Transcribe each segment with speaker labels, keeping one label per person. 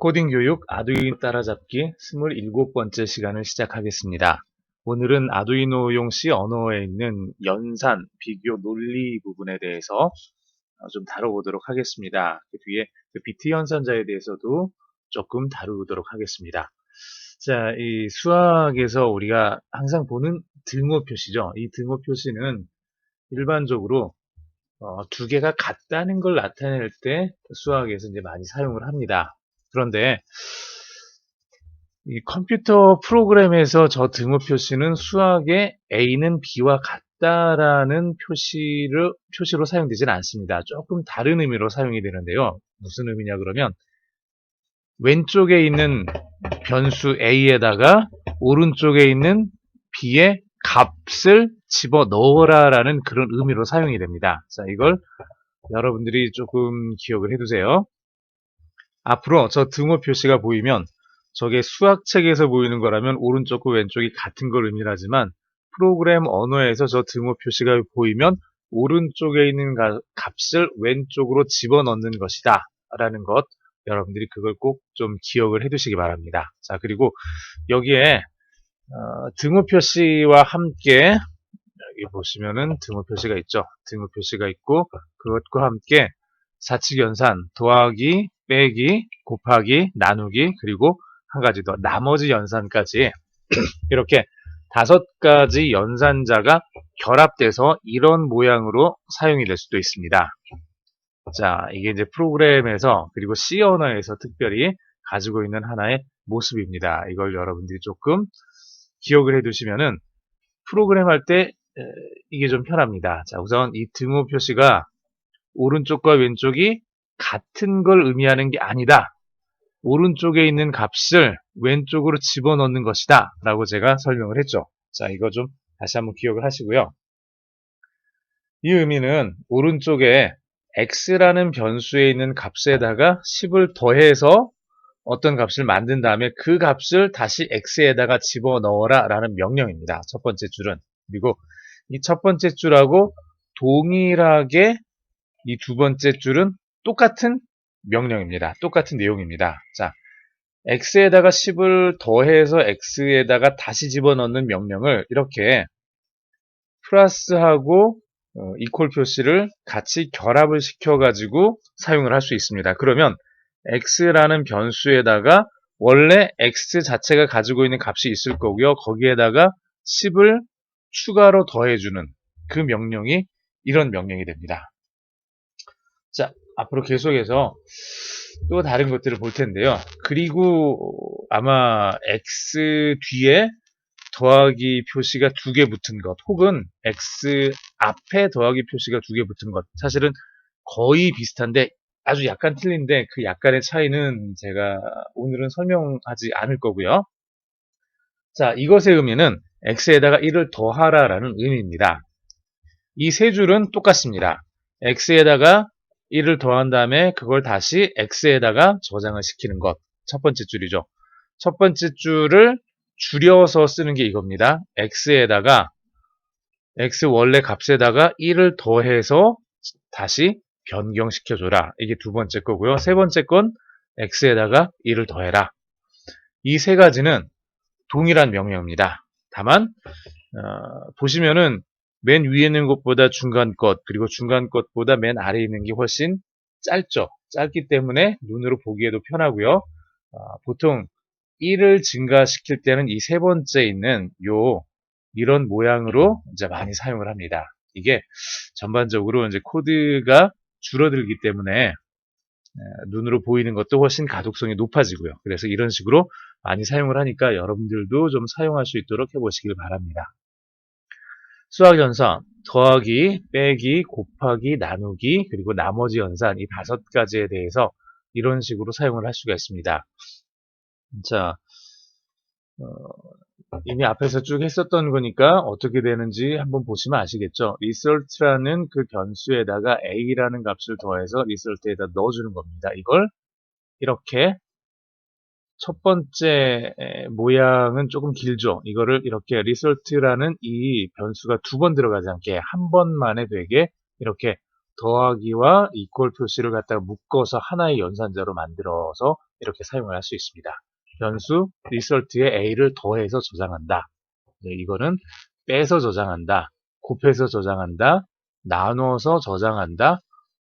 Speaker 1: 코딩 교육 아두이노 따라잡기 27번째 시간을 시작하겠습니다. 오늘은 아두이노용 C 언어에 있는 연산, 비교, 논리 부분에 대해서 좀 다뤄보도록 하겠습니다. 그 뒤에 비트 연산자에 대해서도 조금 다루도록 하겠습니다. 자, 이 수학에서 우리가 항상 보는 등호 표시죠. 이 등호 표시는 일반적으로 두 개가 같다는 걸 나타낼 때 수학에서 이제 많이 사용을 합니다. 그런데 이 컴퓨터 프로그램에서 저 등호 표시는 수학의 A는 B와 같다라는 표시로 사용되지는 않습니다. 조금 다른 의미로 사용이 되는데요. 무슨 의미냐 그러면 왼쪽에 있는 변수 A에다가 오른쪽에 있는 B의 값을 집어 넣어라라는 그런 의미로 사용이 됩니다. 자, 이걸 여러분들이 조금 기억을 해두세요. 앞으로 저 등호 표시가 보이면 저게 수학책에서 보이는 거라면 오른쪽과 왼쪽이 같은 걸 의미하지만 프로그램 언어에서 저 등호 표시가 보이면 오른쪽에 있는 값을 왼쪽으로 집어넣는 것이다 라는 것, 여러분들이 그걸 꼭 좀 기억을 해 두시기 바랍니다. 자, 그리고 여기에 등호 표시와 함께 여기 보시면은 등호 표시가 있죠. 등호 표시가 있고 그것과 함께 사칙연산, 더하기, 빼기, 곱하기, 나누기, 그리고 한 가지 더 나머지 연산까지 이렇게 5가지 연산자가 결합돼서 이런 모양으로 사용이 될 수도 있습니다. 자, 이게 이제 프로그램에서 그리고 C 언어에서 특별히 가지고 있는 하나의 모습입니다. 이걸 여러분들이 조금 기억을 해 두시면은 프로그램 할 때 이게 좀 편합니다. 자, 우선 이 등호 표시가 오른쪽과 왼쪽이 같은 걸 의미하는 게 아니다. 오른쪽에 있는 값을 왼쪽으로 집어넣는 것이다 라고 제가 설명을 했죠. 자, 이거 좀 다시 한번 기억을 하시고요. 이 의미는 오른쪽에 x라는 변수에 있는 값에다가 10을 더해서 어떤 값을 만든 다음에 그 값을 다시 x에다가 집어넣어라 라는 명령입니다. 첫 번째 줄은. 그리고 이 첫 번째 줄하고 동일하게 이 두 번째 줄은 똑같은 명령입니다. 똑같은 내용입니다. 자, x에다가 10을 더해서 x에다가 다시 집어넣는 명령을 이렇게 플러스하고 이퀄 표시를 같이 결합을 시켜가지고 사용을 할 수 있습니다. 그러면 x라는 변수에다가 원래 x 자체가 가지고 있는 값이 있을 거고요. 거기에다가 10을 추가로 더해주는 그 명령이 이런 명령이 됩니다. 자, 앞으로 계속해서 또 다른 것들을 볼 텐데요. 그리고 아마 x 뒤에 더하기 표시가 2개 붙은 것, 혹은 x 앞에 더하기 표시가 2개 붙은 것, 사실은 거의 비슷한데 아주 약간 틀린데 그 약간의 차이는 제가 오늘은 설명하지 않을 거고요. 자, 이것의 의미는 x에다가 1을 더하라라는 의미입니다. 이 세 줄은 똑같습니다. x에다가 1을 더한 다음에 그걸 다시 x에다가 저장을 시키는 것, 첫 번째 줄이죠. 첫 번째 줄을 줄여서 쓰는 게 이겁니다. x에다가 x 원래 값에다가 1을 더해서 다시 변경시켜줘라. 이게 두 번째 거고요. 세 번째 건 x에다가 1을 더해라. 이 세 가지는 동일한 명령입니다. 다만 보시면은 맨 위에 있는 것보다 중간 것, 그리고 중간 것보다 맨 아래에 있는 게 훨씬 짧죠. 짧기 때문에 눈으로 보기에도 편하고요. 보통 1을 증가시킬 때는 이 세 번째 있는 이런 모양으로 이제 많이 사용을 합니다. 이게 전반적으로 이제 코드가 줄어들기 때문에 눈으로 보이는 것도 훨씬 가독성이 높아지고요. 그래서 이런 식으로 많이 사용을 하니까 여러분들도 좀 사용할 수 있도록 해보시길 바랍니다. 수학 연산, 더하기, 빼기, 곱하기, 나누기, 그리고 나머지 연산, 이 5가지에 대해서 이런 식으로 사용을 할 수가 있습니다. 자, 이미 앞에서 쭉 했었던 거니까 어떻게 되는지 한번 보시면 아시겠죠? result라는 그 변수에다가 a라는 값을 더해서 result에다 넣어주는 겁니다. 이걸 이렇게 첫 번째 모양은 조금 길죠. 이거를 이렇게 result라는 이 변수가 2번 들어가지 않게 한 번만에 되게 이렇게 더하기와 이퀄 표시를 갖다가 묶어서 하나의 연산자로 만들어서 이렇게 사용을 할 수 있습니다. 변수 result에 a를 더해서 저장한다. 이거는 빼서 저장한다. 곱해서 저장한다. 나눠서 저장한다.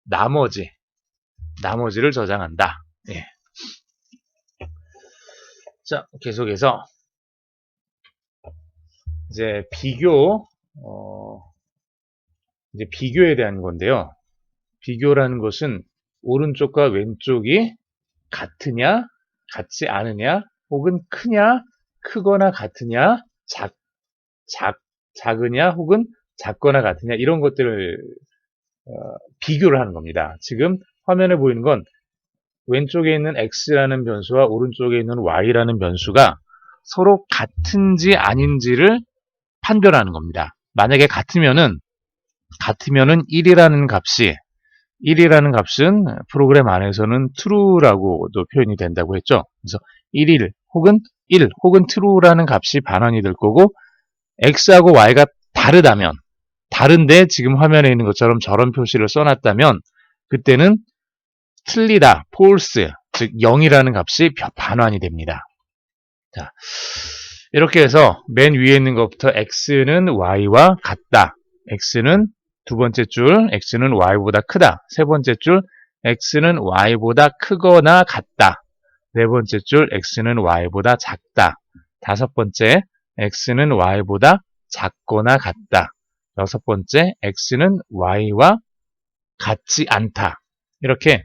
Speaker 1: 나머지를 저장한다. 예. 자, 계속해서 이제 이제 비교에 대한 건데요. 비교라는 것은 오른쪽과 왼쪽이 같으냐, 같지 않으냐, 혹은 크냐, 크거나 같으냐, 작으냐, 혹은 작거나 같으냐, 이런 것들을 비교를 하는 겁니다. 지금 화면에 보이는 건 왼쪽에 있는 x라는 변수와 오른쪽에 있는 y라는 변수가 서로 같은지 아닌지를 판별하는 겁니다. 만약에 같으면은 1이라는 값은 프로그램 안에서는 true라고도 표현이 된다고 했죠. 그래서 1 혹은 true라는 값이 반환이 될 거고, x하고 y가 다른데 지금 화면에 있는 것처럼 저런 표시를 써놨다면 그때는 틀리다, false, 즉 0이라는 값이 반환이 됩니다. 자, 이렇게 해서 맨 위에 있는 것부터 x는 y와 같다. x는 두 번째 줄, x는 y보다 크다. 세 번째 줄, x는 y보다 크거나 같다. 네 번째 줄, x는 y보다 작다. 다섯 번째, x는 y보다 작거나 같다. 여섯 번째, x는 y와 같지 않다. 이렇게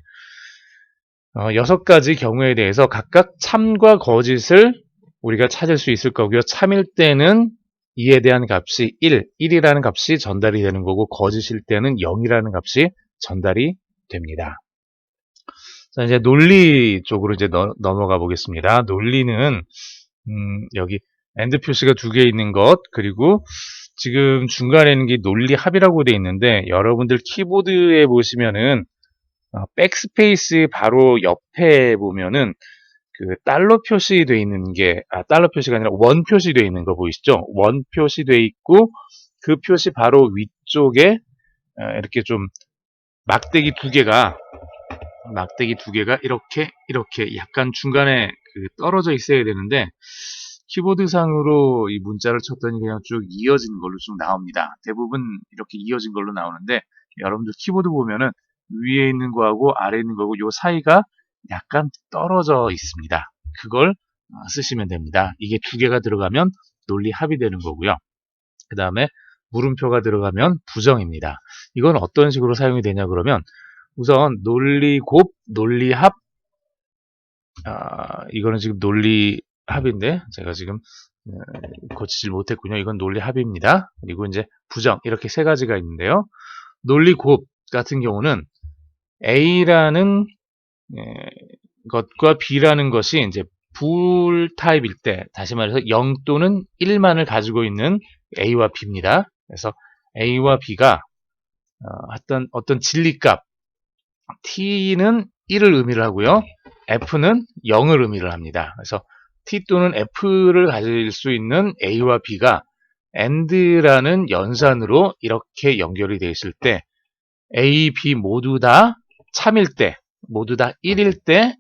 Speaker 1: 6가지 경우에 대해서 각각 참과 거짓을 우리가 찾을 수 있을 거고요. 참일 때는 2에 대한 값이 1이라는 값이 전달이 되는 거고, 거짓일 때는 0이라는 값이 전달이 됩니다. 자, 이제 논리 쪽으로 이제 넘어가 보겠습니다. 논리는 여기 AND 표시가 2개 있는 것, 그리고 지금 중간에 있는 게 논리 합이라고 되어 있는데, 여러분들 키보드에 보시면은 백스페이스 바로 옆에 보면은 그 달러 표시되어 있는 게, 달러 표시가 아니라 원 표시되어 있는 거 보이시죠? 원 표시되어 있고, 그 표시 바로 위쪽에 이렇게 좀 막대기 두 개가 이렇게 약간 중간에 떨어져 있어야 되는데, 키보드상으로 이 문자를 쳤더니 그냥 쭉 이어진 걸로 쭉 나옵니다. 대부분 이렇게 이어진 걸로 나오는데, 여러분들 키보드 보면은 위에 있는 거하고 아래에 있는 거고 요 사이가 약간 떨어져 있습니다. 그걸 쓰시면 됩니다. 이게 2개가 들어가면 논리 합이 되는 거고요. 그 다음에 물음표가 들어가면 부정입니다. 이건 어떤 식으로 사용이 되냐 그러면, 우선 논리곱, 논리합, 이거는 지금 논리합인데 제가 지금 고치질 못했군요. 이건 논리합입니다. 그리고 이제 부정, 이렇게 3가지가 있는데요. 논리곱 같은 경우는 A라는 것과 B라는 것이 이제 불 타입일 때, 다시 말해서 0 또는 1만을 가지고 있는 A와 B입니다. 그래서 A와 B가 어떤 진리값 T는 1을 의미를 하고요. F는 0을 의미를 합니다. 그래서 T 또는 F를 가질 수 있는 A와 B가 AND라는 연산으로 이렇게 연결이 되어 있을 때, A, B 모두 다 참일 때, 모두 다 1일 때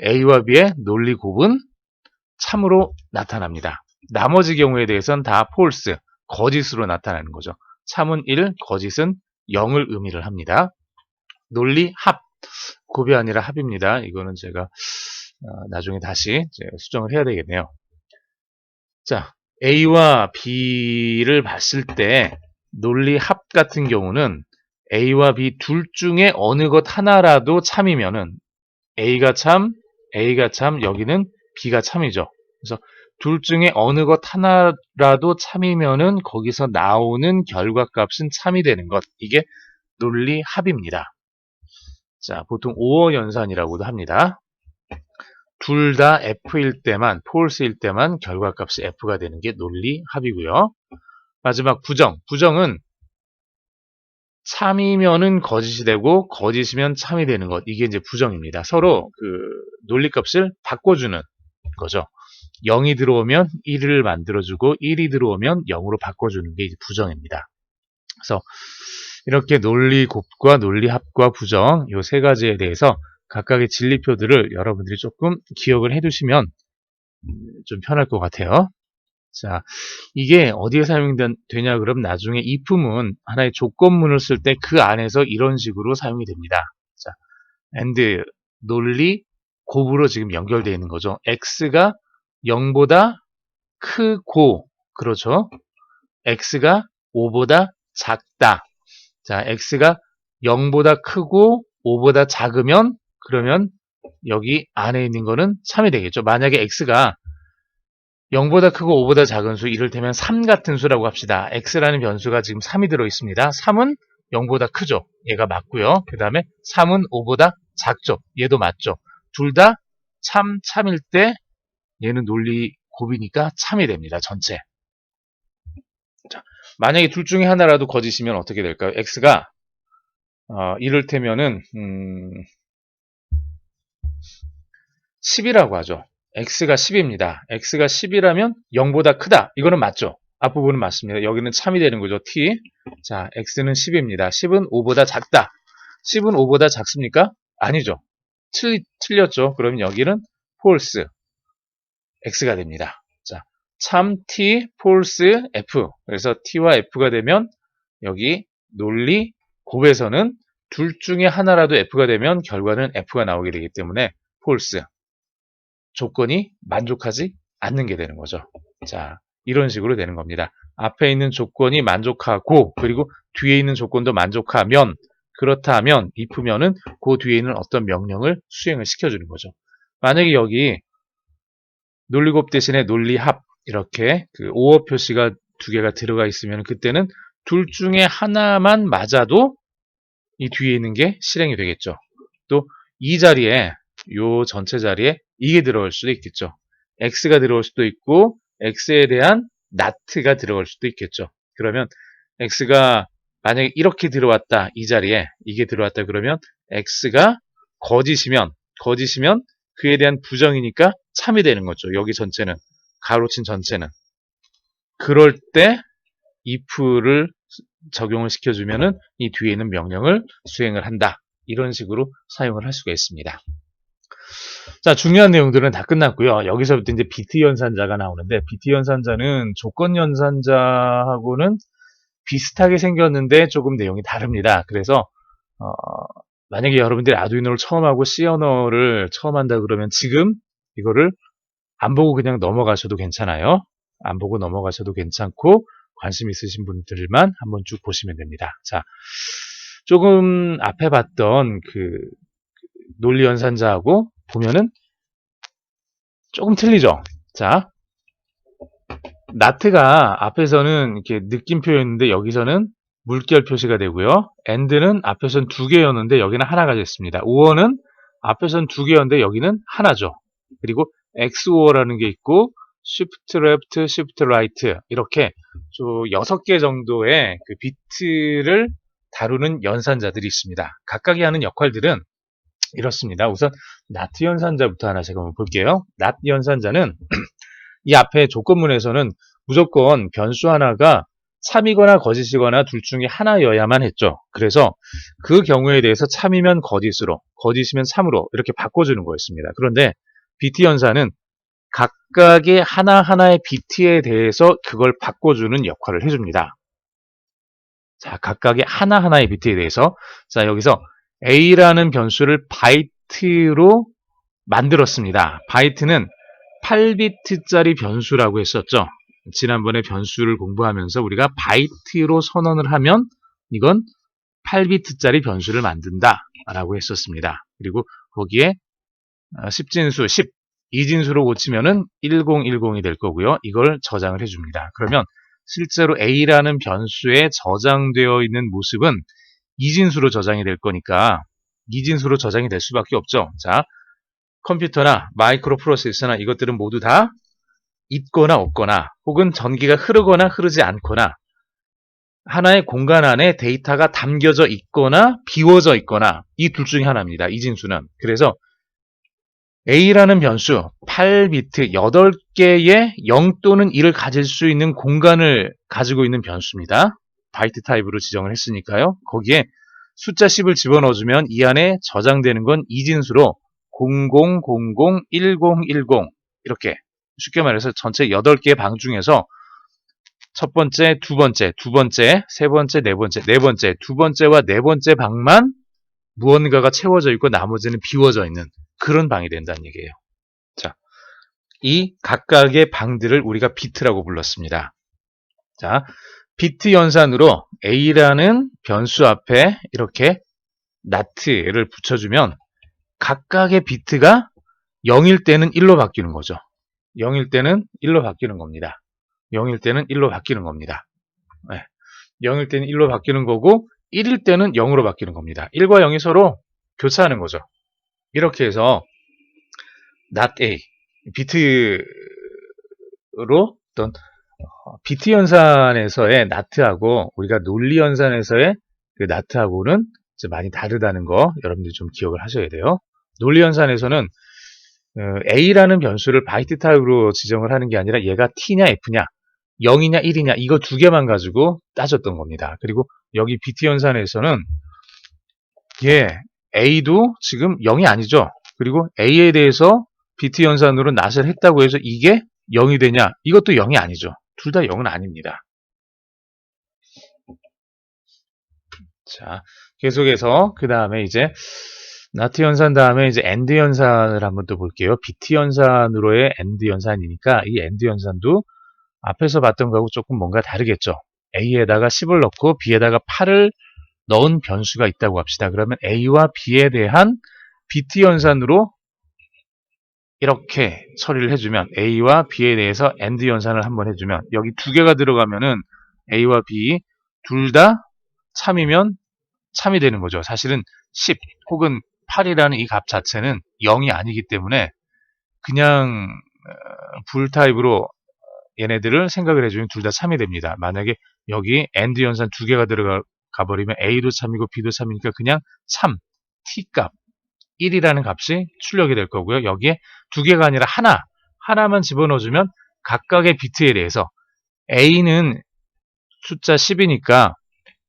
Speaker 1: A와 B의 논리곱은 참으로 나타납니다. 나머지 경우에 대해서는 다 false, 거짓으로 나타나는 거죠. 참은 1, 거짓은 0을 의미를 합니다. 논리 합, 곱이 아니라 합입니다. 이거는 제가 나중에 다시 수정을 해야 되겠네요. 자, A와 B를 봤을 때 논리 합 같은 경우는 A와 B 둘 중에 어느 것 하나라도 참이면은 A가 참, 여기는 B가 참이죠. 그래서 둘 중에 어느 것 하나라도 참이면은 거기서 나오는 결과값은 참이 되는 것. 이게 논리 합입니다. 자, 보통 오어 연산이라고도 합니다. 둘 다 F일 때만, false일 때만 결과값이 F가 되는 게 논리 합이고요. 마지막 부정. 부정은 참이면은 거짓이 되고 거짓이면 참이 되는 것. 이게 이제 부정입니다. 서로 논리값을 바꿔주는 거죠. 0이 들어오면 1을 만들어주고 1이 들어오면 0으로 바꿔주는 게 이제 부정입니다. 그래서 이렇게 논리 곱과 논리 합과 부정 요 세 가지에 대해서 각각의 진리표들을 여러분들이 조금 기억을 해두시면 좀 편할 것 같아요. 자, 이게 어디에 사용되냐 그럼 나중에 if문 하나의 조건문을 쓸 때 그 안에서 이런 식으로 사용이 됩니다. 자, and 논리 곱으로 지금 연결되어 있는 거죠. x가 0보다 크고 그렇죠. x가 5보다 작다. 자, x가 0보다 크고 5보다 작으면 그러면 여기 안에 있는 거는 참이 되겠죠. 만약에 x가 0보다 크고 5보다 작은 수, 이를테면 3 같은 수라고 합시다. x라는 변수가 지금 3이 들어있습니다. 3은 0보다 크죠. 얘가 맞고요. 그 다음에 3은 5보다 작죠. 얘도 맞죠. 둘 다 참일 때 얘는 논리 곱이니까 참이 됩니다. 전체. 자, 만약에 둘 중에 하나라도 거짓이면 어떻게 될까요? x가 이를테면은 10이라고 하죠. x가 10입니다. x가 10이라면 0보다 크다. 이거는 맞죠? 앞부분은 맞습니다. 여기는 참이 되는 거죠. t. 자, x는 10입니다. 10은 5보다 작다. 10은 5보다 작습니까? 아니죠. 틀렸죠. 그러면 여기는 false. x가 됩니다. 자, 참 t, false, f. 그래서 t와 f가 되면 여기 논리 곱에서는 둘 중에 하나라도 f가 되면 결과는 f가 나오게 되기 때문에 false. 조건이 만족하지 않는 게 되는 거죠. 자, 이런 식으로 되는 겁니다. 앞에 있는 조건이 만족하고 그리고 뒤에 있는 조건도 만족하면 그렇다면 if면은 그 뒤에 있는 어떤 명령을 수행을 시켜주는 거죠. 만약에 여기 논리곱 대신에 논리합 이렇게 그 오어 표시가 두 개가 들어가 있으면 그때는 둘 중에 하나만 맞아도 이 뒤에 있는 게 실행이 되겠죠. 또 이 자리에 요 전체 자리에 이게 들어갈 수도 있겠죠. x가 들어올 수도 있고 x에 대한 not가 들어갈 수도 있겠죠. 그러면 x가 만약에 이렇게 들어왔다 이 자리에 이게 들어왔다 그러면 x가 거짓이면 그에 대한 부정이니까 참이 되는 거죠. 여기 전체는 가로친 전체는 그럴 때 if를 적용을 시켜주면은 이 뒤에 있는 명령을 수행을 한다. 이런 식으로 사용을 할 수가 있습니다. 자, 중요한 내용들은 다 끝났고요. 여기서부터 이제 BT 연산자가 나오는데 BT 연산자는 조건 연산자하고는 비슷하게 생겼는데 조금 내용이 다릅니다. 그래서 만약에 여러분들이 아두이노를 처음 하고 C 언어를 처음 한다 그러면 지금 이거를 안 보고 그냥 넘어가셔도 괜찮아요. 안 보고 넘어가셔도 괜찮고 관심 있으신 분들만 한번 쭉 보시면 됩니다. 자, 조금 앞에 봤던 그 논리 연산자하고 보면은 조금 틀리죠. 자, not가 앞에서는 이렇게 느낌표였는데 여기서는 물결 표시가 되고요. and는 앞에서는 두 개였는데 여기는 하나가 됐습니다. or는 앞에서는 두 개였는데 여기는 하나죠. 그리고 XOR라는 게 있고 Shift Left, Shift Right 이렇게 좀 6개 정도의 그 비트를 다루는 연산자들이 있습니다. 각각이 하는 역할들은 이렇습니다. 우선 NOT 연산자부터 하나 제가 한번 볼게요. NOT 연산자는 이 앞에 조건문에서는 무조건 변수 하나가 참이거나 거짓이거나 둘 중에 하나여야만 했죠. 그래서 그 경우에 대해서 참이면 거짓으로, 거짓이면 참으로 이렇게 바꿔주는 거였습니다. 그런데 BT 연산은 각각의 하나하나의 BT에 대해서 그걸 바꿔주는 역할을 해줍니다. 자, 각각의 하나하나의 BT에 대해서 자, 여기서 A라는 변수를 바이트로 만들었습니다. 바이트는 8비트짜리 변수라고 했었죠. 지난번에 변수를 공부하면서 우리가 바이트로 선언을 하면 이건 8비트짜리 변수를 만든다 라고 했었습니다. 그리고 거기에 10진수 10, 이진수로 고치면은 1010이 될 거고요. 이걸 저장을 해줍니다. 그러면 실제로 A라는 변수에 저장되어 있는 모습은 이진수로 저장이 될 거니까 이진수로 저장이 될 수밖에 없죠. 자, 컴퓨터나 마이크로 프로세서나 이것들은 모두 다 있거나 없거나 혹은 전기가 흐르거나 흐르지 않거나 하나의 공간 안에 데이터가 담겨져 있거나 비워져 있거나 이 둘 중에 하나입니다. 이진수는. 그래서 A라는 변수 8비트 8개의 0 또는 1을 가질 수 있는 공간을 가지고 있는 변수입니다. 바이트 타입으로 지정을 했으니까요. 거기에 숫자 10을 집어넣어주면 이 안에 저장되는 건 이진수로 00001010 이렇게 쉽게 말해서 전체 8개의 방 중에서 첫 번째, 두 번째, 세 번째, 네 번째, 두 번째와 네 번째 방만 무언가가 채워져 있고 나머지는 비워져 있는 그런 방이 된다는 얘기예요. 자, 이 각각의 방들을 우리가 비트라고 불렀습니다. 자, 비트 연산으로 A라는 변수 앞에 이렇게 not를 붙여주면 각각의 비트가 0일 때는 1로 바뀌는 거죠. 0일 때는 1로 바뀌는 겁니다. 0일 때는 1로 바뀌는 겁니다. 네. 0일 때는 1로 바뀌는 거고 1일 때는 0으로 바뀌는 겁니다. 1과 0이 서로 교차하는 거죠. 이렇게 해서 not A 비트로 어떤 비트 연산에서의 not하고 우리가 논리 연산에서의 그 not하고는 많이 다르다는 거 여러분들이 좀 기억을 하셔야 돼요. 논리 연산에서는 A라는 변수를 바이트 타입으로 지정을 하는 게 아니라 얘가 T냐 F냐 0이냐 1이냐 이거 두 개만 가지고 따졌던 겁니다. 그리고 여기 비트 연산에서는 A도 지금 0이 아니죠. 그리고 A에 대해서 비트 연산으로 not을 했다고 해서 이게 0이 되냐? 이것도 0이 아니죠. 둘 다 0은 아닙니다. 자, 계속해서 그 다음에 이제 not 연산 다음에 이제 and 연산을 한번 또 볼게요. 비트 연산으로의 and 연산이니까 이 and 연산도 앞에서 봤던 거하고 조금 뭔가 다르겠죠. A에다가 10을 넣고 B에다가 8을 넣은 변수가 있다고 합시다. 그러면 A와 B에 대한 비트 연산으로 이렇게 처리를 해주면 A와 B에 대해서 AND 연산을 한번 해주면 여기 두 개가 들어가면은 A와 B 둘 다 참이면 참이 되는 거죠. 사실은 10 혹은 8이라는 이 값 자체는 0이 아니기 때문에 그냥 불 타입으로 얘네들을 생각을 해주면 둘 다 참이 됩니다. 만약에 여기 AND 연산 두 개가 들어가 버리면 A도 참이고 B도 참이니까 그냥 참 T값 1이라는 값이 출력이 될 거고요. 여기에 두 개가 아니라 하나만 집어넣어주면 각각의 비트에 대해서 A는 숫자 10이니까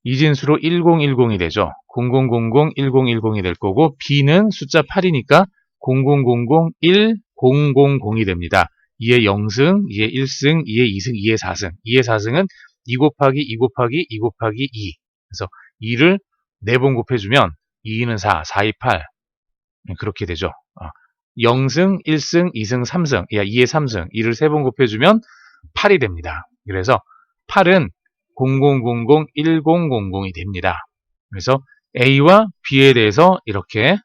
Speaker 1: 이진수로 1010이 되죠. 00001010이 될 거고 B는 숫자 8이니까 00001000이 됩니다. 2의 0승, 2의 1승, 2의 2승, 2의 4승. 2의 4승은 2 곱하기 2 곱하기 2 곱하기 2. 그래서 2를 4번 곱해주면 2는 4, 4, 2, 8. 그렇게 되죠. 0승, 1승, 2승, 3승. 2의 3승. 2를 3번 곱해주면 8이 됩니다. 그래서 8은 00001000이 됩니다. 그래서 A와 B에 대해서 이렇게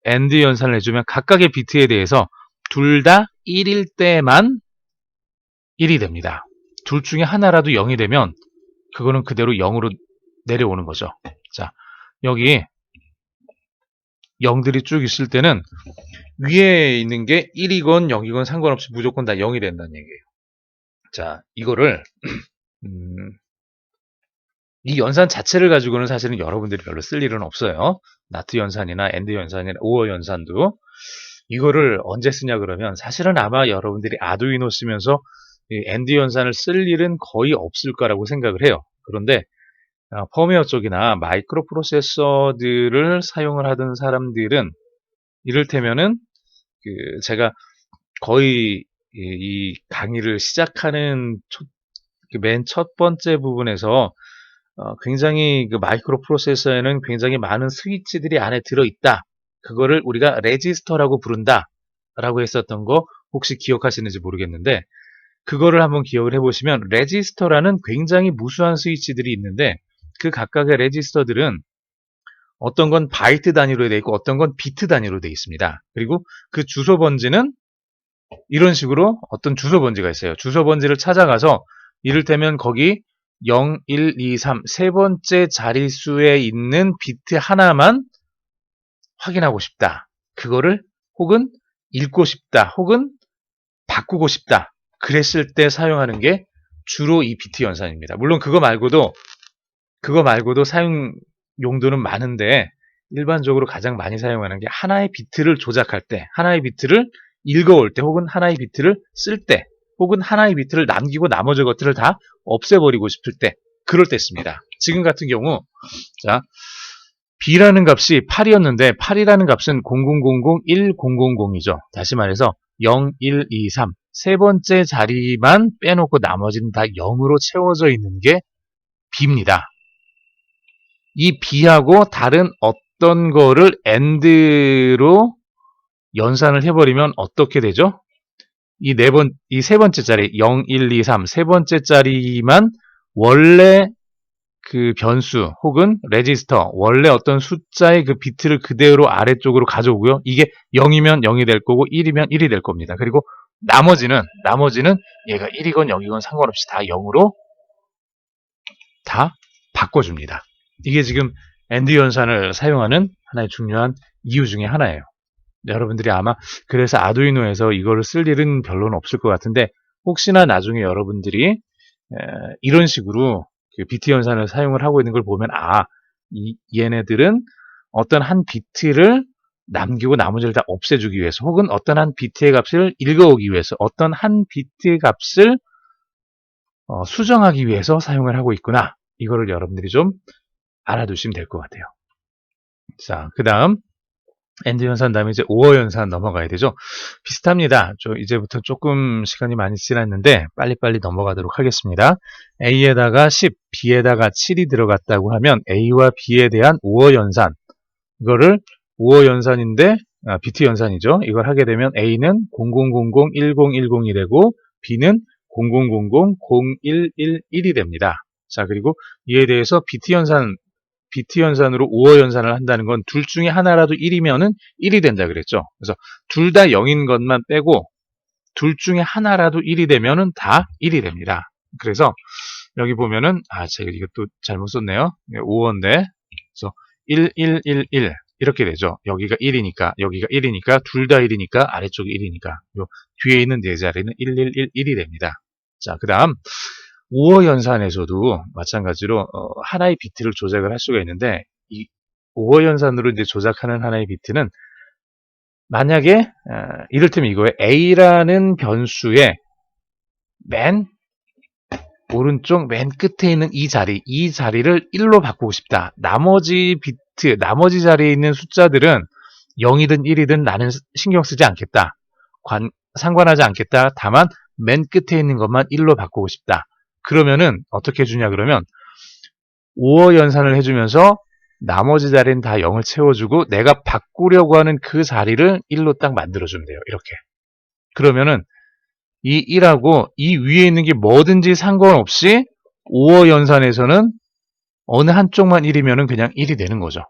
Speaker 1: AND 연산을 해주면 각각의 비트에 대해서 둘 다 1일 때만 1이 됩니다. 둘 중에 하나라도 0이 되면 그거는 그대로 0으로 내려오는 거죠. 자, 여기 0들이 쭉 있을 때는 위에 있는 게 1이건 0이건 상관없이 무조건 다 0이 된다는 얘기예요. 자, 이거를 이 연산 자체를 가지고는 사실은 여러분들이 별로 쓸 일은 없어요. not 연산이나 and 연산이나 or 연산도 이거를 언제 쓰냐 그러면 사실은 아마 여러분들이 아두이노 쓰면서 and 연산을 쓸 일은 거의 없을 거라고 생각을 해요. 그런데 펌웨어 쪽이나 마이크로 프로세서들을 사용을 하던 사람들은 이를테면은 제가 거의 이 강의를 시작하는 맨 첫 번째 부분에서 굉장히 그 마이크로 프로세서에는 굉장히 많은 스위치들이 안에 들어있다. 그거를 우리가 레지스터라고 부른다. 라고 했었던 거 혹시 기억하시는지 모르겠는데 그거를 한번 기억을 해보시면 레지스터라는 굉장히 무수한 스위치들이 있는데 그 각각의 레지스터들은 어떤 건 바이트 단위로 되어 있고 어떤 건 비트 단위로 되어 있습니다. 그리고 그 주소 번지는 이런 식으로 어떤 주소 번지가 있어요. 주소 번지를 찾아가서 이를테면 거기 0, 1, 2, 3 세 번째 자릿수에 있는 비트 하나만 확인하고 싶다. 그거를 혹은 읽고 싶다. 혹은 바꾸고 싶다. 그랬을 때 사용하는 게 주로 이 비트 연산입니다. 물론 그거 말고도 사용 용도는 많은데 일반적으로 가장 많이 사용하는 게 하나의 비트를 조작할 때, 하나의 비트를 읽어올 때, 혹은 하나의 비트를 쓸 때, 혹은 하나의 비트를 남기고 나머지 것들을 다 없애버리고 싶을 때 그럴 때 씁니다. 지금 같은 경우 자 B라는 값이 8이었는데 8이라는 값은 00001000이죠. 다시 말해서 0, 1, 2, 3 세 번째 자리만 빼놓고 나머지는 다 0으로 채워져 있는 게 B입니다. 이 B하고 다른 어떤 거를 AND로 연산을 해버리면 어떻게 되죠? 이 세 번째 자리 0, 1, 2, 3 세 번째 자리만 원래 그 변수 혹은 레지스터 원래 어떤 숫자의 그 비트를 그대로 아래쪽으로 가져오고요. 이게 0이면 0이 될 거고 1이면 1이 될 겁니다. 그리고 나머지는 얘가 1이건 0이건 상관없이 다 0으로 다 바꿔줍니다. 이게 지금 AND 연산을 사용하는 하나의 중요한 이유 중에 하나예요. 여러분들이 아마 그래서 아두이노에서 이거를 쓸 일은 별로는 없을 것 같은데 혹시나 나중에 여러분들이 이런 식으로 그 비트 연산을 사용을 하고 있는 걸 보면 얘네들은 어떤 한 비트를 남기고 나머지를 다 없애주기 위해서 혹은 어떤 한 비트의 값을 읽어오기 위해서 어떤 한 비트 값을 수정하기 위해서 사용을 하고 있구나. 이거를 여러분들이 좀 알아두시면 될 것 같아요. 자, 그 다음 AND 연산 다음에 이제 OR 연산 넘어가야 되죠. 비슷합니다. 이제부터 조금 시간이 많이 지났는데 빨리빨리 넘어가도록 하겠습니다. A에다가 10, B에다가 7이 들어갔다고 하면 A와 B에 대한 OR 연산 이거를 OR 연산인데 비트 연산이죠. 이걸 하게 되면 A는 00001010이 되고 B는 00000111이 됩니다. 자, 그리고 이에 대해서 비트 연산으로 OR 연산을 한다는 건 둘 중에 하나라도 1이면은 1이 된다 그랬죠. 그래서 둘 다 0인 것만 빼고 둘 중에 하나라도 1이 되면은 다 1이 됩니다. 그래서 여기 보면은 제가 이것도 잘못 썼네요. OR인데 그래서 1111 이렇게 되죠. 여기가 1이니까 둘 다 1이니까 아래쪽이 1이니까 요 뒤에 있는 네 자리는 1111이 됩니다. 자, 그다음 OR 연산에서도 마찬가지로 하나의 비트를 조작을 할 수가 있는데 이 OR 연산으로 이제 조작하는 하나의 비트는 만약에 이를테면 이거에 A라는 변수의 맨 오른쪽 맨 끝에 있는 이 자리를 1로 바꾸고 싶다. 나머지 자리에 있는 숫자들은 0이든 1이든 나는 신경 쓰지 않겠다. 상관하지 않겠다. 다만 맨 끝에 있는 것만 1로 바꾸고 싶다. 그러면은 어떻게 해주냐 그러면 OR 연산을 해주면서 나머지 자리는 다 0을 채워주고 내가 바꾸려고 하는 그 자리를 1로 딱 만들어주면 돼요. 이렇게. 그러면은 이 1하고 이 위에 있는 게 뭐든지 상관없이 OR 연산에서는 어느 한쪽만 1이면은 그냥 1이 되는 거죠.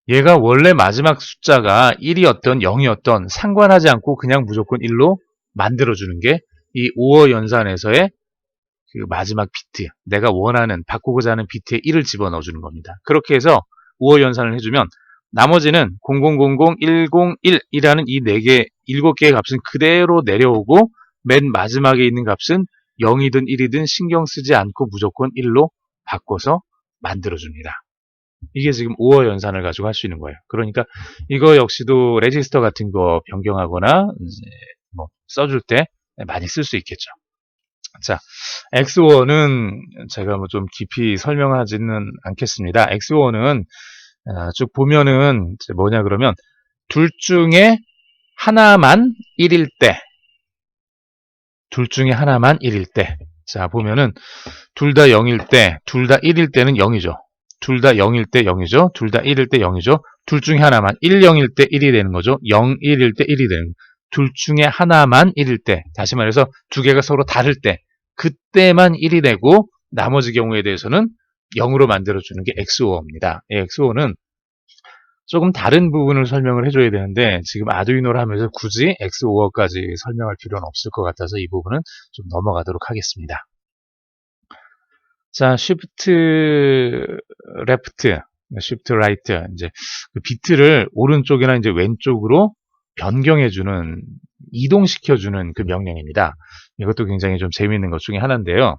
Speaker 1: 얘가 원래 마지막 숫자가 1이었던 0이었던 상관하지 않고 그냥 무조건 1로 만들어주는 게 이 OR 연산에서의 그 마지막 비트, 내가 원하는, 바꾸고자 하는 비트에 1을 집어넣어주는 겁니다. 그렇게 해서 OR 연산을 해주면 나머지는 00001011이라는 이 4개, 7개의 값은 그대로 내려오고 맨 마지막에 있는 값은 0이든 1이든 신경 쓰지 않고 무조건 1로 바꿔서 만들어줍니다. 이게 지금 OR 연산을 가지고 할 수 있는 거예요. 그러니까 이거 역시도 레지스터 같은 거 변경하거나 뭐 써줄 때 많이 쓸 수 있겠죠. 자, XOR는 제가 뭐 좀 깊이 설명하지는 않겠습니다. XOR는 쭉 보면은 뭐냐 그러면 둘 중에 하나만 1일 때, 자 보면은 둘 다 0일 때, 둘 다 1일 때는 0이죠. 둘 다 0일 때 0이죠. 둘 다 1일 때 0이죠. 둘 중에 하나만 1, 0일 때 1이 되는 거죠. 0, 1일 때 1이 되는 거죠. 둘 중에 하나만 1일 때, 다시 말해서 두 개가 서로 다를 때, 그때만 1이 되고 나머지 경우에 대해서는 0으로 만들어주는 게 XOR입니다. XOR는 조금 다른 부분을 설명을 해줘야 되는데 지금 아두이노를 하면서 굳이 XOR까지 설명할 필요는 없을 것 같아서 이 부분은 좀 넘어가도록 하겠습니다. 자, Shift Left, Shift Right 이제 그 비트를 오른쪽이나 이제 왼쪽으로 변경해주는, 이동시켜주는 그 명령입니다. 이것도 굉장히 좀 재미있는 것 중에 하나인데요.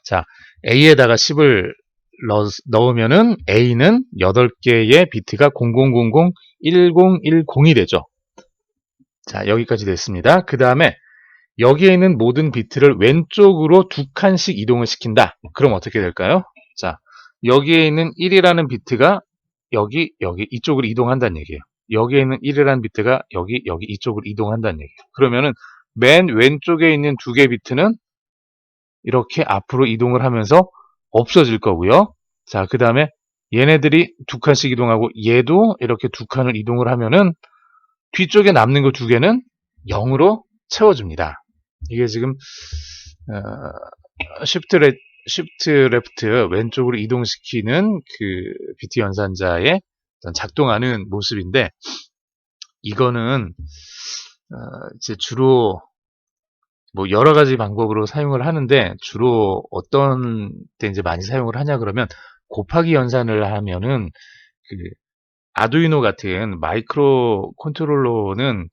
Speaker 1: 자, A에다가 10을 넣으면은 A는 8개의 비트가 00001010이 되죠. 자, 여기까지 됐습니다. 그 다음에 여기에 있는 모든 비트를 왼쪽으로 2칸씩 이동을 시킨다. 그럼 어떻게 될까요? 자, 여기에 있는 1이라는 비트가 여기 이쪽으로 이동한다는 얘기예요. 여기에 있는 1이라는 비트가 여기 이쪽으로 이동한다는 얘기예요. 그러면은 맨 왼쪽에 있는 2개 비트는 이렇게 앞으로 이동을 하면서 없어질 거고요. 자, 그 다음에 얘네들이 2칸씩 이동하고 얘도 이렇게 2칸을 이동을 하면은 뒤쪽에 남는 거 2개는 0으로 채워줍니다. 이게 지금 쉬프트 레프트 왼쪽으로 이동시키는 그 비트 연산자의 작동하는 모습인데, 이거는 이제 주로 뭐 여러 가지 방법으로 사용을 하는데, 주로 어떤 때 이제 많이 사용을 하냐 그러면, 곱하기 연산을 하면은 그 아두이노 같은 마이크로 컨트롤러는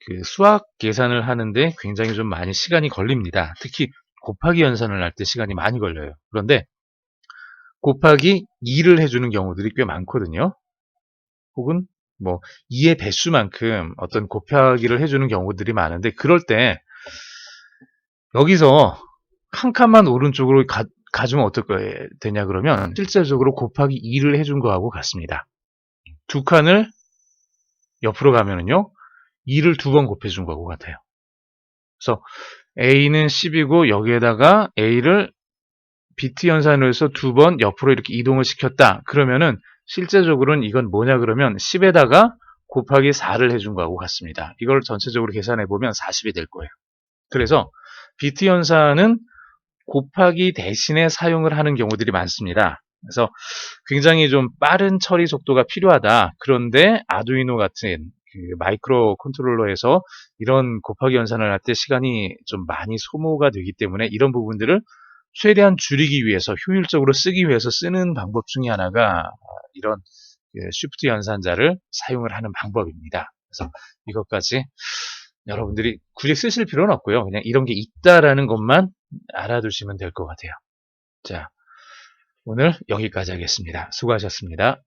Speaker 1: 그 수학 계산을 하는데 굉장히 좀 많이 시간이 걸립니다. 특히 곱하기 연산을 할 때 시간이 많이 걸려요. 그런데 곱하기 2를 해주는 경우들이 꽤 많거든요. 혹은 뭐 2의 배수만큼 어떤 곱하기를 해주는 경우들이 많은데, 그럴 때 여기서 한 칸만 오른쪽으로 가주면 어떻게 되냐 그러면 실제적으로 곱하기 2를 해준 거하고 같습니다. 2칸을 옆으로 가면은요 2를 2번 곱해준 거하고 같아요. 그래서 A는 10이고 여기에다가 A를 비트 연산으로 해서 2번 옆으로 이렇게 이동을 시켰다. 그러면은 실제적으로는 이건 뭐냐 그러면 10에다가 곱하기 4를 해준 거하고 같습니다. 이걸 전체적으로 계산해 보면 40이 될 거예요. 그래서 비트 연산은 곱하기 대신에 사용을 하는 경우들이 많습니다. 그래서 굉장히 좀 빠른 처리 속도가 필요하다. 그런데 아두이노 같은 그 마이크로 컨트롤러에서 이런 곱하기 연산을 할 때 시간이 좀 많이 소모가 되기 때문에 이런 부분들을 최대한 줄이기 위해서, 효율적으로 쓰기 위해서 쓰는 방법 중에 하나가 이런 쉬프트 연산자를 사용을 하는 방법입니다. 그래서 이것까지 여러분들이 굳이 쓰실 필요는 없고요. 그냥 이런 게 있다라는 것만 알아두시면 될 것 같아요. 자, 오늘 여기까지 하겠습니다. 수고하셨습니다.